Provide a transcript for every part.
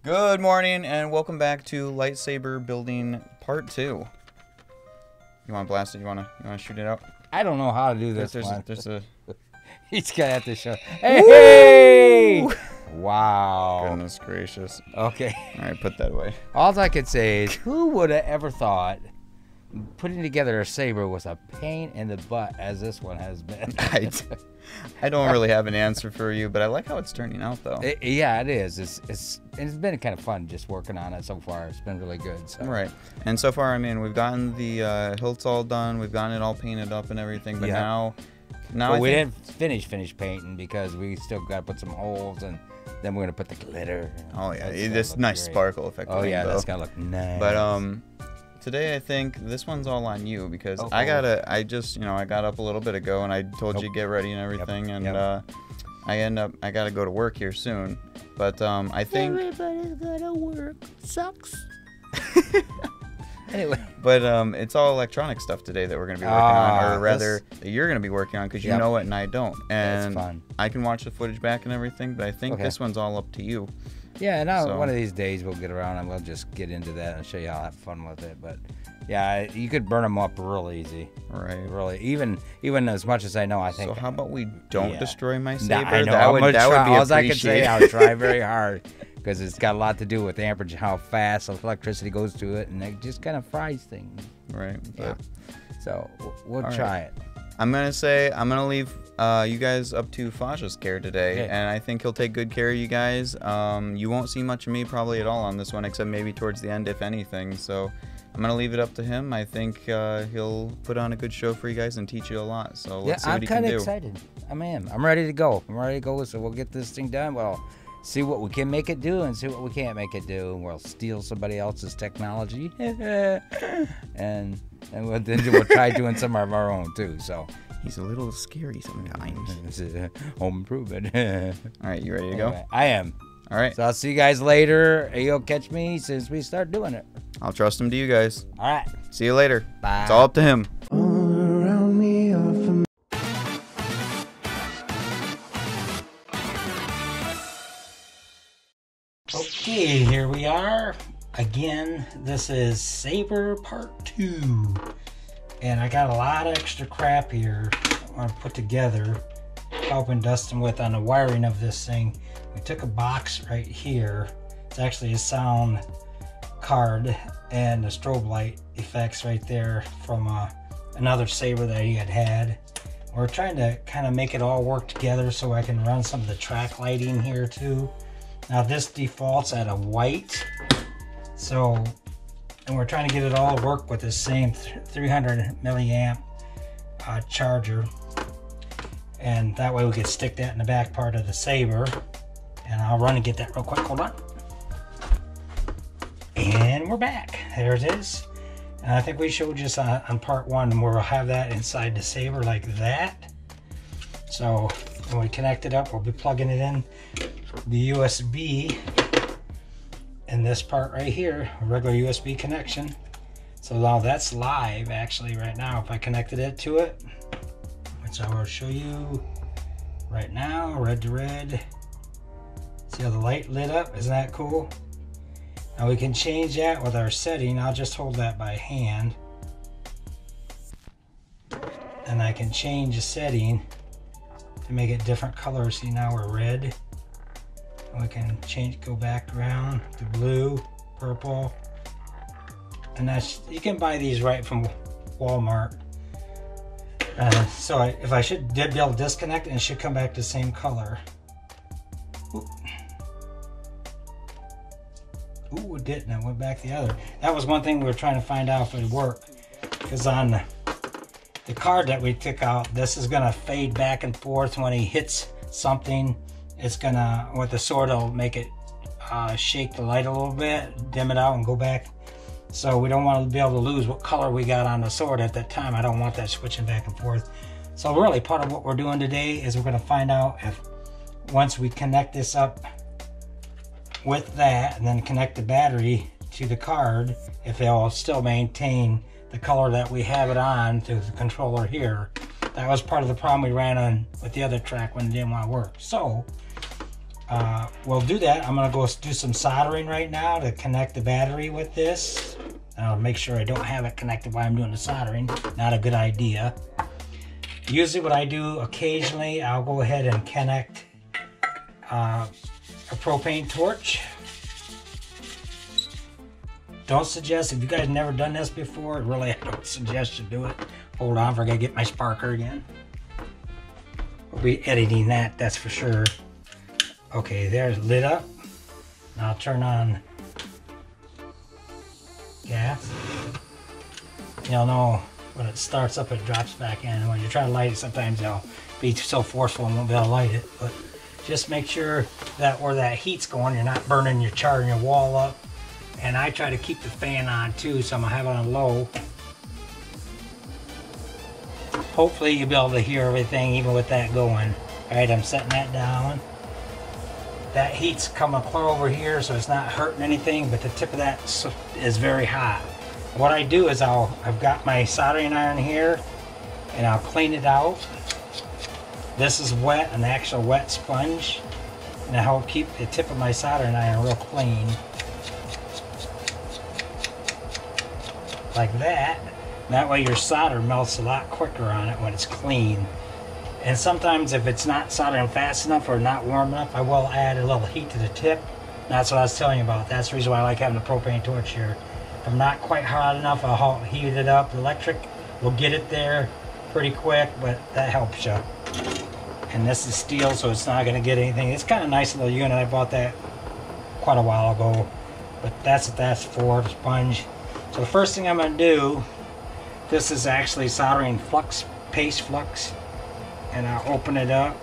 Good morning and welcome back to lightsaber building part 2. You want to blast it? You want to shoot it out? I don't know how to do this. There's a He's gonna have to show. Hey! Wow. Goodness gracious. Okay. All right, put that away. All I could say is, who would have ever thought putting together a saber was a pain in the butt as this one has been? I don't really have an answer for you, but I like how it's turning out, though. Yeah, it is. It's been kind of fun just working on it so far. It's been really good. So. Right. And so far, I mean, we've gotten the hilts all done. We've gotten it all painted up and everything. But now we didn't finish painting because we still got to put some holes, and then we're gonna put the glitter. Oh yeah, this nice great sparkle effect. Oh yeah, that's gonna look nice. But today I think this one's all on you because I got up a little bit ago and I told you to get ready and everything, and I gotta go to work here soon. But I think everybody's gotta work. Sucks. Anyway, but it's all electronic stuff today that we're gonna be working on, or rather, that you're gonna be working on because you know it and I don't. And that's fun. I can watch the footage back and everything, but I think this one's all up to you. Yeah, and one of these days we'll get around and we'll just get into that and show you how to have fun with it. But yeah, you could burn them up real easy. Right. Really, even as much as I know, I think. So how about we don't destroy my saber? I know. That would be all I can say. I'll try very hard because it's got a lot to do with amperage, how fast electricity goes to it, and it just kind of fries things. Right. Yeah. So we'll try it. I'm gonna leave you guys up to Faja's care today, and I think he'll take good care of you guys. You won't see much of me probably at all on this one, except maybe towards the end, if anything. So I'm gonna leave it up to him. I think he'll put on a good show for you guys and teach you a lot. So let's see what he can do. I'm kind of excited. I'm ready to go. So we'll get this thing done. Well, see what we can make it do and see what we can't make it do. And we'll steal somebody else's technology, and then we'll try doing some of our own too. So. He's a little scary sometimes. Home improvement. All right, you ready to go? I am. All right. So I'll see you guys later. You'll catch me since we start doing it. I'll trust him to you guys. All right. See you later. Bye. It's all up to him. Okay, here we are. Again, this is Saber Part 2. And I got a lot of extra crap here I want to put together, helping Dustin with on the wiring of this thing. We took a box right here. It's actually a sound card and the strobe light effects right there from another saber that he had. We're trying to kind of make it all work together so I can run some of the track lighting here too. Now this defaults at a white, and we're trying to get it all to work with the same 300 milliamp charger, and that way we could stick that in the back part of the saber. And I'll run and get that real quick. Hold on. And we're back. There it is. And I think we showed just on part 1 where we'll have that inside the saber like that. So when we connect it up, we'll be plugging it in the USB in this part right here, a regular USB connection. So now that's live actually right now. If I connected it to it, which I will show you right now, red to red. See how the light lit up? Isn't that cool? Now we can change that with our setting. I'll just hold that by hand. And I can change the setting to make it different colors. See, now we're red. We can go back around to blue, purple, and you can buy these right from Walmart. So if I did be able to disconnect it, it should come back to the same color. Ooh, it didn't. It went back the other. That was one thing we were trying to find out if it would work, because on the card that we took out, this is gonna fade back and forth when he hits something. It's gonna, with the sword, it'll make it shake the light a little bit, dim it out and go back. So we don't want to be able to lose what color we got on the sword at that time. I don't want that switching back and forth. So really part of what we're doing today is we're gonna find out if once we connect this up with that and then connect the battery to the card, if it'll still maintain the color that we have it on through the controller here. That was part of the problem we ran on with the other track when it didn't want to work. So we'll do that. I'm gonna go do some soldering right now to connect the battery with this. I'll make sure I don't have it connected while I'm doing the soldering. Not a good idea. Usually what I do occasionally, I'll go ahead and connect a propane torch. Don't suggest, if you guys never done this before, really I don't suggest you do it. Hold on, I gotta get my sparker again. We'll be editing that, that's for sure. Okay, there's lit up. Now I'll turn on gas. You'll know when it starts up, it drops back in. When you try to light it, sometimes it'll be so forceful and won't be able to light it. But just make sure that where that heat's going, you're not burning your charring your wall up. And I try to keep the fan on too, so I'm gonna have it on low. Hopefully you'll be able to hear everything even with that going. Alright, I'm setting that down. That heat's coming clear over here, so it's not hurting anything, but the tip of that is very hot. What I do is I've got my soldering iron here, and I'll clean it out. This is wet, an actual wet sponge, and I help keep the tip of my soldering iron real clean. Like that. That way your solder melts a lot quicker on it when it's clean. And sometimes if it's not soldering fast enough or not warm enough, I will add a little heat to the tip. That's what I was telling you about. That's the reason why I like having a propane torch here. If I'm not quite hot enough, I'll heat it up. The electric will get it there pretty quick, but that helps you. And this is steel, so it's not going to get anything. It's kind of nice little unit. I bought that quite a while ago. But that's what that's for, the sponge. So the first thing I'm going to do, this is actually soldering flux, paste flux. And I'll open it up.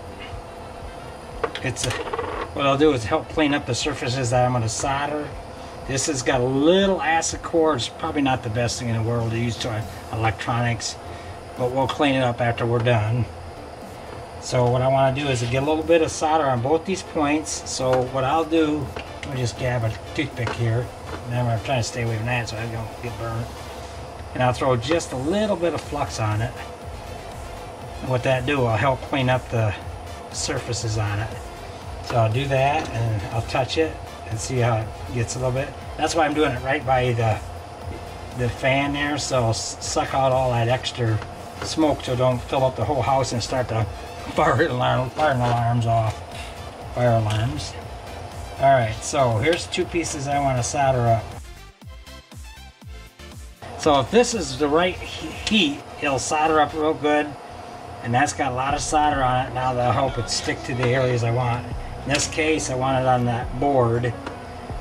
What I'll do is help clean up the surfaces that I'm going to solder. This has got a little acid core. It's probably not the best thing in the world to use to electronics, but we'll clean it up after we're done. So what I want to do is get a little bit of solder on both these points. So what I'll do, let me just grab a toothpick here. Now I'm trying to stay away from that so I don't get burnt. And I'll throw just a little bit of flux on it. And what that do, I'll help clean up the surfaces on it. So I'll do that, and I'll touch it and see how it gets a little bit. That's why I'm doing it right by the fan there, so I'll suck out all that extra smoke so don't fill up the whole house and start the fire alarms off. Fire alarms. Alright, so here's two pieces I want to solder up. So if this is the right heat, it'll solder up real good. And that's got a lot of solder on it. Now that'll help it stick to the areas I want. In this case, I want it on that board,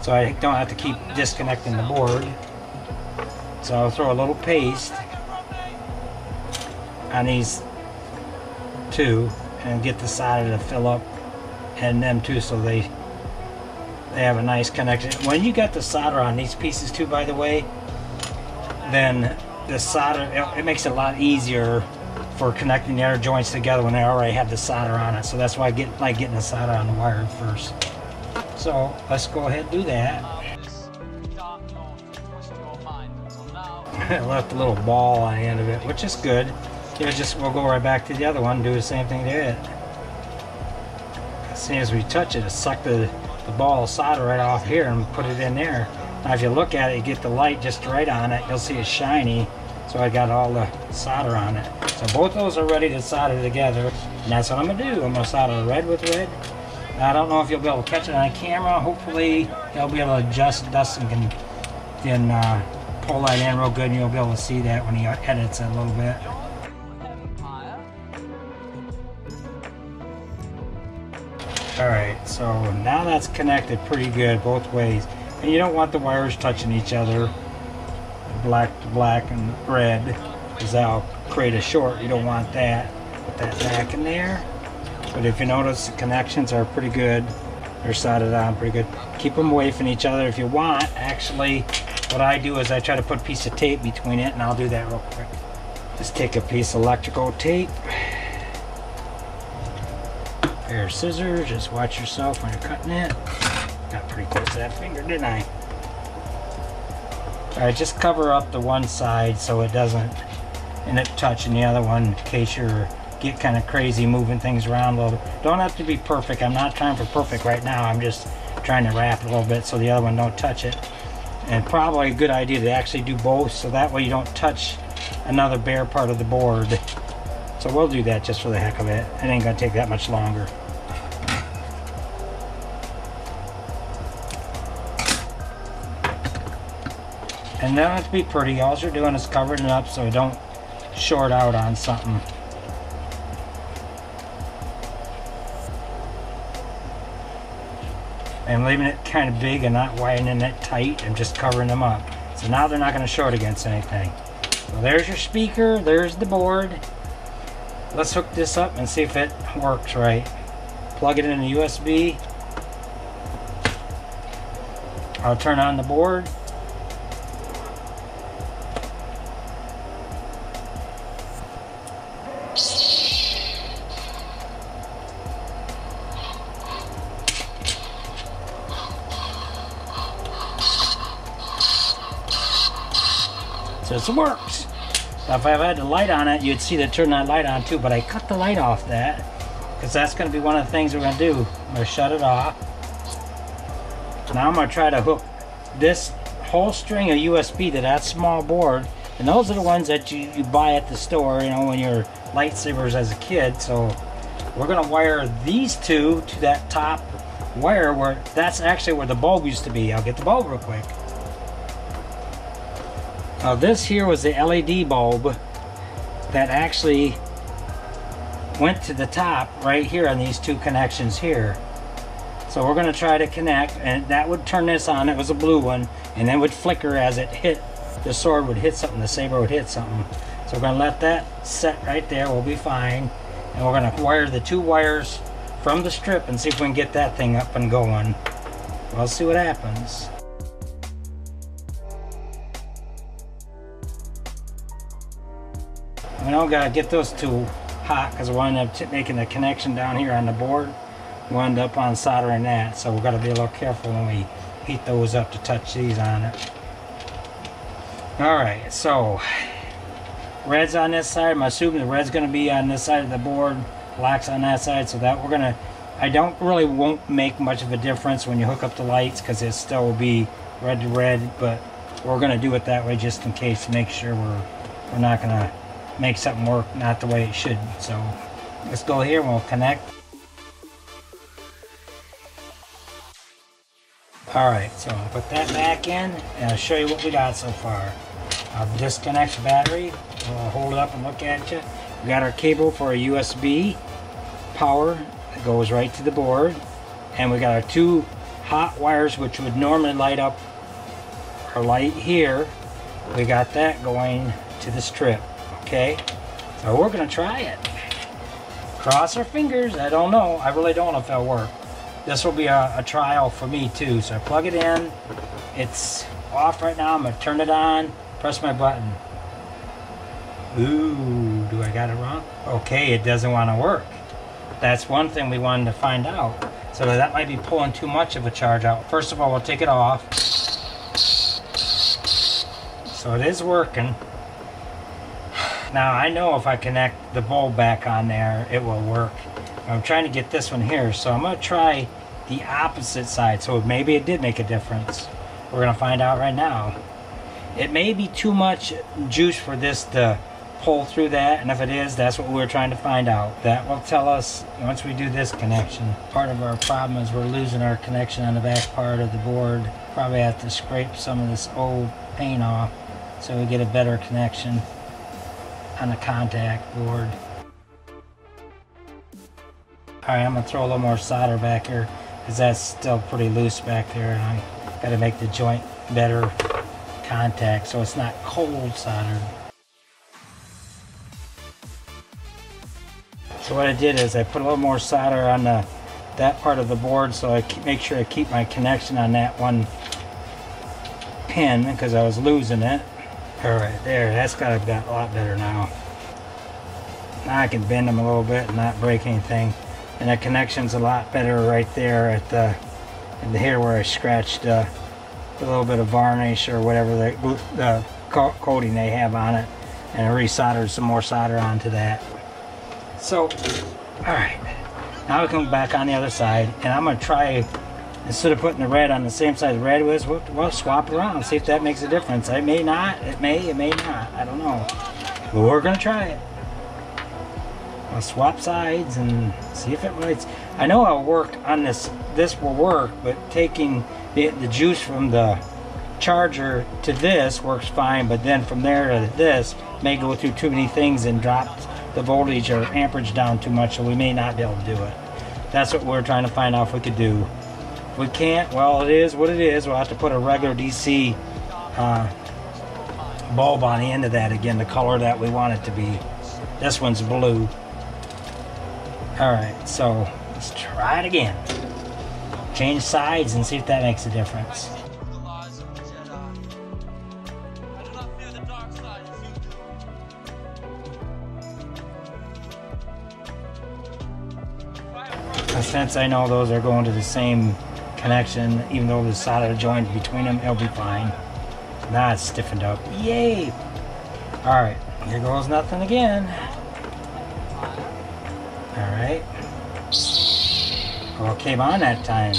so I don't have to keep disconnecting the board. So I'll throw a little paste on these two and get the solder to fill up, and them too, so they have a nice connection. When you got the solder on these pieces too, by the way, then the solder, it makes it a lot easier for connecting the other joints together when they already have the solder on it. So that's why I like getting the solder on the wire first. So let's go ahead and do that. I left a little ball on the end of it, which is good. We'll go right back to the other one and do the same thing to it. As soon as we touch it, it'll suck the ball of solder right off here and put it in there. Now if you look at it, you get the light just right on it, you'll see it's shiny. So I got all the solder on it. So both those are ready to solder together. And that's what I'm going to do. I'm going to solder red with red. Now, I don't know if you'll be able to catch it on camera. Hopefully they'll be able to adjust. Dustin can pull that in real good, and you'll be able to see that when he edits it a little bit. Alright, so now that's connected pretty good both ways. And you don't want the wires touching each other. Black to black and red, because that'll create a short. You don't want that. Put that back in there. But if you notice, the connections are pretty good. They're soldered on pretty good. Keep them away from each other if you want. Actually, what I do is I try to put a piece of tape between it, and I'll do that real quick. Just take a piece of electrical tape. Pair of scissors. Just watch yourself when you're cutting it. Got pretty close to that finger, didn't I? Alright, just cover up the one side so it doesn't end up touching the other one in case you're get kind of crazy moving things around a little bit. Don't have to be perfect. I'm not trying for perfect right now. I'm just trying to wrap it a little bit so the other one don't touch it. And probably a good idea to actually do both, so that way you don't touch another bare part of the board. So we'll do that just for the heck of it. It ain't gonna take that much longer. And they don't have to be pretty. All you're doing is covering it up so it don't short out on something. I'm leaving it kind of big and not widening it tight. I'm just covering them up. So now they're not going to short against anything. So there's your speaker. There's the board. Let's hook this up and see if it works right. Plug it in the USB. I'll turn on the board. So it works. Now if I had the light on it, you'd see to turn that light on too, but I cut the light off that because that's going to be one of the things we're going to do. I'm going to shut it off. Now I'm going to try to hook this whole string of USB to that small board, and those are the ones that you buy at the store, you know, when you're lightsabers as a kid. So we're going to wire these two to that top wire where that's actually where the bulb used to be. I'll get the bulb real quick. Now this here was the LED bulb that actually went to the top right here on these two connections here. So we're going to try to connect, and that would turn this on. It was a blue one, and it would flicker as it hit. The sword would hit something, the saber would hit something. So we're going to let that set right there. We'll be fine. And we're going to wire the two wires from the strip and see if we can get that thing up and going. We'll see what happens. We don't gotta get those too hot because we'll end up making the connection down here on the board. We'll end up on soldering that, so we've got to be a little careful when we heat those up to touch these on it. Alright, so red's on this side. I'm assuming the red's going to be on this side of the board, black's on that side, so that we're going to, won't make much of a difference when you hook up the lights because it still will be red to red, but we're going to do it that way just in case to make sure we're not going to make something work not the way it should. So let's go here and we'll connect. Alright, so I'll put that back in and I'll show you what we got so far. I'll disconnect the battery. We'll hold it up and look at you. We got our cable for a USB power that goes right to the board, and we got our two hot wires which would normally light up our light here. We got that going to the strip. Okay, so we're gonna try it. Cross our fingers. I don't know. I really don't know if it'll work. This will be a trial for me too. So I plug it in. It's off right now. I'm gonna turn it on. Press my button. Ooh, do I got it wrong? Okay, it doesn't want to work. That's one thing we wanted to find out. So that might be pulling too much of a charge out. First of all, we'll take it off. So it is working. Now I know if I connect the bulb back on there, it will work. I'm trying to get this one here, so I'm going to try the opposite side. So maybe it did make a difference. We're going to find out right now. It may be too much juice for this to pull through that, and if it is, that's what we're trying to find out. That will tell us once we do this connection. Part of our problem is we're losing our connection on the back part of the board. Probably have to scrape some of this old paint off so we get a better connection on the contact board. Alright, I'm going to throw a little more solder back here because that's still pretty loose back there, and I got to make the joint better contact so it's not cold soldered. So what I did is I put a little more solder on that part of the board so I make sure I keep my connection on that one pin because I was losing it. Alright, there, that's got a lot better now. Now I can bend them a little bit and not break anything. And the connection's a lot better right there at here where I scratched a little bit of varnish or whatever the coating they have on it, and I resoldered some more solder onto that. So, alright. Now we come back on the other side, and I'm going to try, instead of putting the red on the same side the red was, we'll swap around and see if that makes a difference. It may not, it may not, I don't know. But we're going to try it. I'll swap sides and see if it lights. I know I'll work on this will work, but taking the juice from the charger to this works fine, but then from there to this may go through too many things and drop the voltage or amperage down too much, so we may not be able to do it. That's what we're trying to find out if we could do. If we can't, well, it is what it is. We'll have to put a regular DC bulb on the end of that again, the color that we want it to be. This one's blue. Alright, so let's try it again. Change sides and see if that makes a difference. Since I know those are going to the same connection, even though there's solder joint between them, it'll be fine. Now it's stiffened up. Yay! Alright, here goes nothing again. Alright. Well, it came on that time.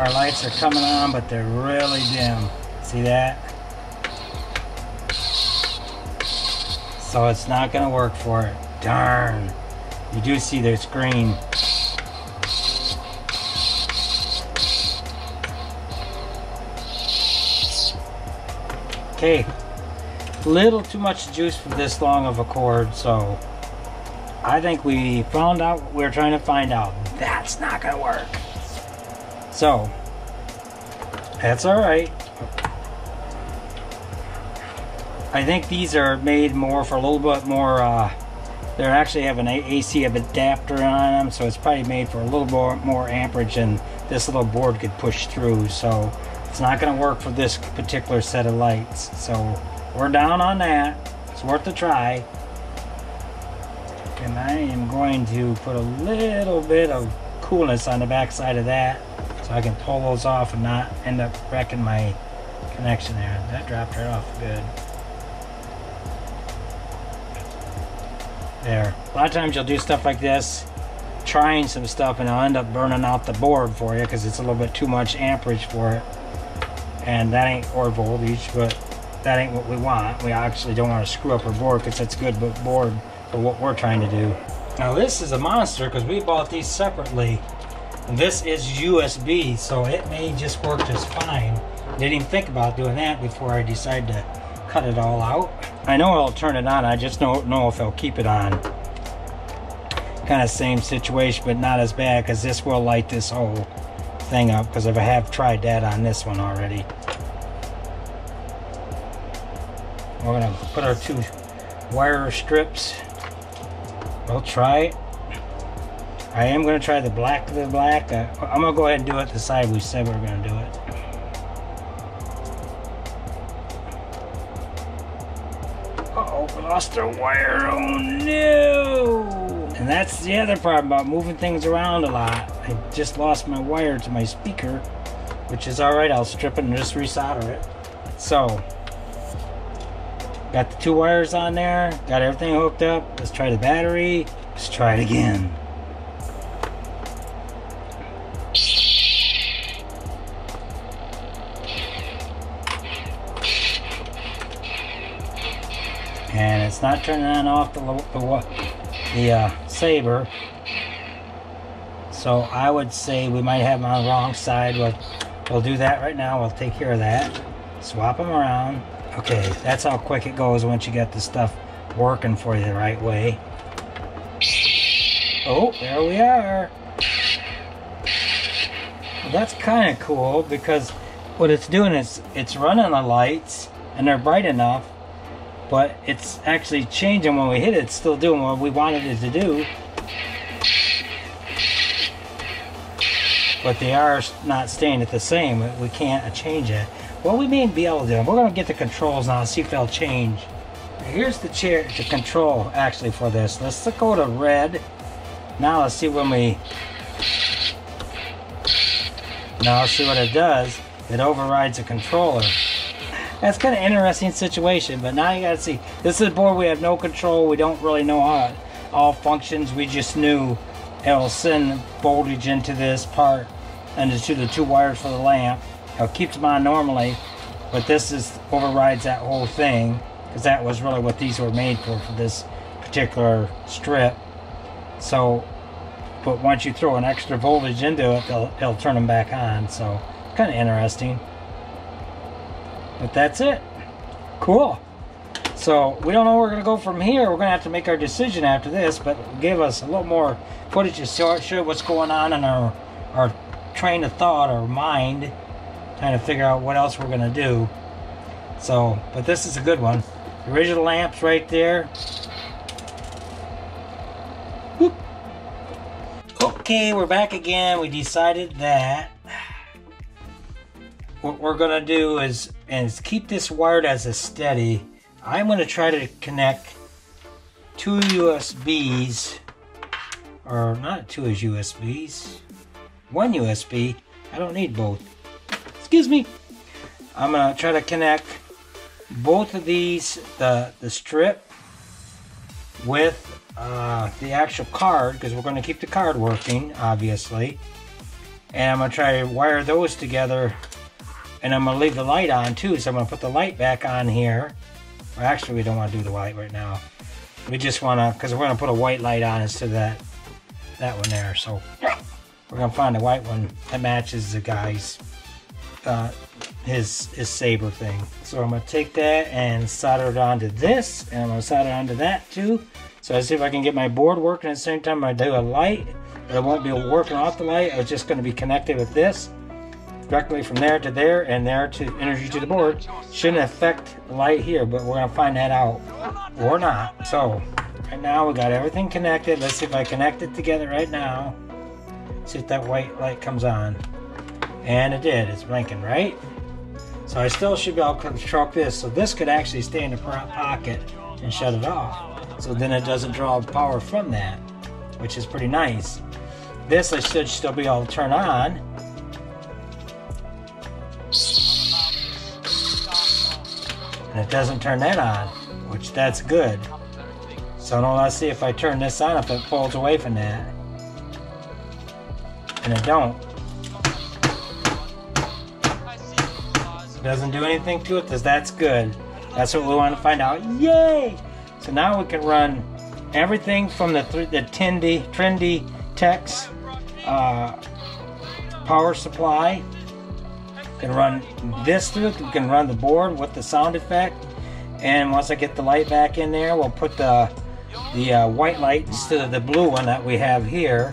Our lights are coming on, but they're really dim. See that? So it's not going to work for it. Darn. You do see their screen. Okay. Little too much juice for this long of a cord, so I think we found out what we're trying to find out. That's not going to work. So, that's alright. I think these are made more for a little bit more, they actually have an AC adapter on them, so it's probably made for a little more amperage than this little board could push through, so it's not going to work for this particular set of lights. So, we're down on that. It's worth a try. And I am going to put a little bit of coolness on the back side of that, so I can pull those off and not end up wrecking my connection there. That dropped right off good. There. A lot of times you'll do stuff like this, trying some stuff, and it'll end up burning out the board for you because it's a little bit too much amperage for it. And that ain't, or voltage, but that ain't what we want. We actually don't want to screw up our board because that's a good board for what we're trying to do. Now this is a monster because we bought these separately. This is USB, so it may just work just fine. Didn't even think about doing that before I decided to cut it all out. I know I'll turn it on, I just don't know if I'll keep it on. Kind of same situation, but not as bad, because this will light this whole thing up, because I have tried that on this one already. We're going to put our two wire strips. We'll try it. I am going to try the black to the black. I'm going to go ahead and do it the side we said we were going to do it. Uh-oh, we lost our wire. Oh no! And that's the other part about moving things around a lot. I just lost my wire to my speaker, which is alright. I'll strip it and just resolder it. So, got the two wires on there. Got everything hooked up. Let's try the battery. Let's try it again. And it's not turning on off the saber. So I would say we might have them on the wrong side. We'll do that right now. We'll take care of that. Swap them around. Okay, that's how quick it goes once you get the stuff working for you the right way. Oh, there we are. Well, that's kind of cool because what it's doing is it's running the lights and they're bright enough, but it's actually changing when we hit it. It's still doing what we wanted it to do. But they are not staying at the same. We can't change it. Well, we may be able to do it. We're going to get the controls now and see if they'll change. here's the chair, the control actually for this. Let's go to red. Now let's see when we... Now let's see what it does. It overrides the controller. That's kind of interesting situation, but now you gotta see. This is a board we have no control. We don't really know how it all functions. We just knew it'll send voltage into this part and to the 2 wires for the lamp. It keeps them on normally, but this is overrides that whole thing, because that was really what these were made for this particular strip. So, but once you throw an extra voltage into it, it'll turn them back on. So, kind of interesting. But that's it. Cool. So, we don't know where we're going to go from here. We're going to have to make our decision after this, but give us a little more footage to show what's going on in our train of thought, our mind, trying to figure out what else we're going to do. So, but this is a good one. The original lamp's right there. Whoop. Okay, we're back again. We decided that what we're going to do is keep this wired as a steady. I'm going to try to connect 2 USBs, or not 2 USBs, 1 USB. I don't need both. Excuse me. I'm going to try to connect both of these, the strip with the actual card, because we're going to keep the card working, obviously. And I'm going to try to wire those together, and I'm going to leave the light on too, so I'm going to put the light back on here. Well, actually, we don't want to do the light right now. We just want to, because we're going to put a white light on instead of that one there. So we're going to find a white one that matches the guy's his saber thing. So I'm going to take that and solder it onto this, and I'm going to solder it onto that too. So I see if I can get my board working at the same time I do a light, but it won't be working off the light. It's just going to be connected with this directly from there to there, and there to energy to the board. Shouldn't affect the light here, but we're going to find that out, or not. So right now we got everything connected. Let's see if I connect it together right now. See if that white light comes on. And it did. It's blinking, right? So I still should be able to control this. So this could actually stay in the pocket and shut it off. So then it doesn't draw power from that, which is pretty nice. This I should still be able to turn on. And it doesn't turn that on, which that's good. So now let's see if I turn this on, if it pulls away from that. And it don't. It doesn't do anything to it, because that's good. That's what we want to find out. Yay! So now we can run everything from the Trendy Tex power supply. We can run this through it. We can run the board with the sound effect. And once I get the light back in there, we'll put the white light instead of the blue one that we have here.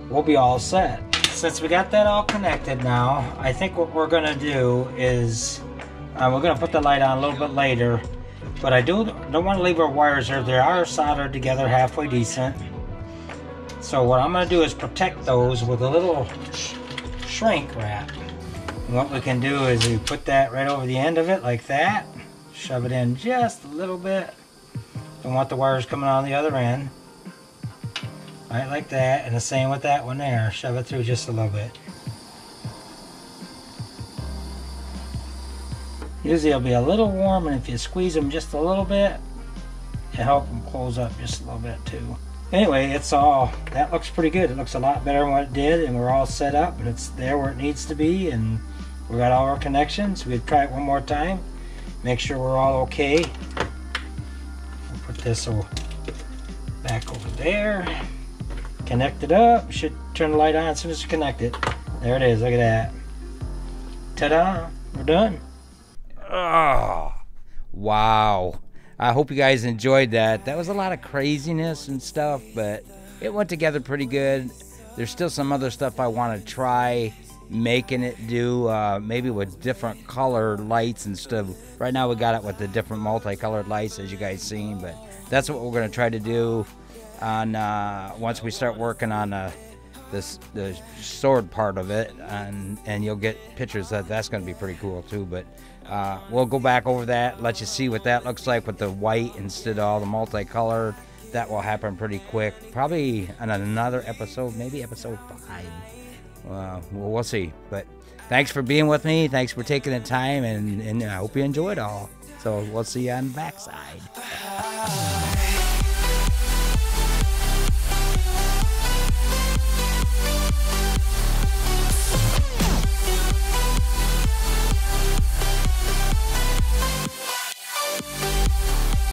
We'll be all set. Since we got that all connected now, I think what we're going to do is we're going to put the light on a little bit later. But I don't want to leave our wires there. They are soldered together halfway decent. So what I'm going to do is protect those with a little shrink wrap. And what we can do is we put that right over the end of it like that. Shove it in just a little bit. Don't want the wires coming on the other end. Right, like that. And the same with that one there. Shove it through just a little bit. Usually it'll be a little warm, and if you squeeze them just a little bit, it helps them close up just a little bit too. Anyway, that looks pretty good. It looks a lot better than what it did, and we're all set up, and it's there where it needs to be, and we got all our connections. We'll try it one more time, make sure we're all okay. We'll put this back over there, connect it up. Should turn the light on as soon as you connect it. There it is, look at that. Ta-da, we're done. Oh, wow. I hope you guys enjoyed that. That was a lot of craziness and stuff, but it went together pretty good. There's still some other stuff I want to try making it do, maybe with different color lights and stuff. Right now we got it with the different multicolored lights, as you guys seen, but that's what we're going to try to do on once we start working on the sword part of it, and you'll get pictures that's going to be pretty cool too. But we'll go back over that, let you see what that looks like with the white instead of all the multicolored. That will happen pretty quick, probably on another episode, maybe episode 5. We'll see. But thanks for being with me. Thanks for taking the time, and I hope you enjoyed all. So we'll see you on the backside.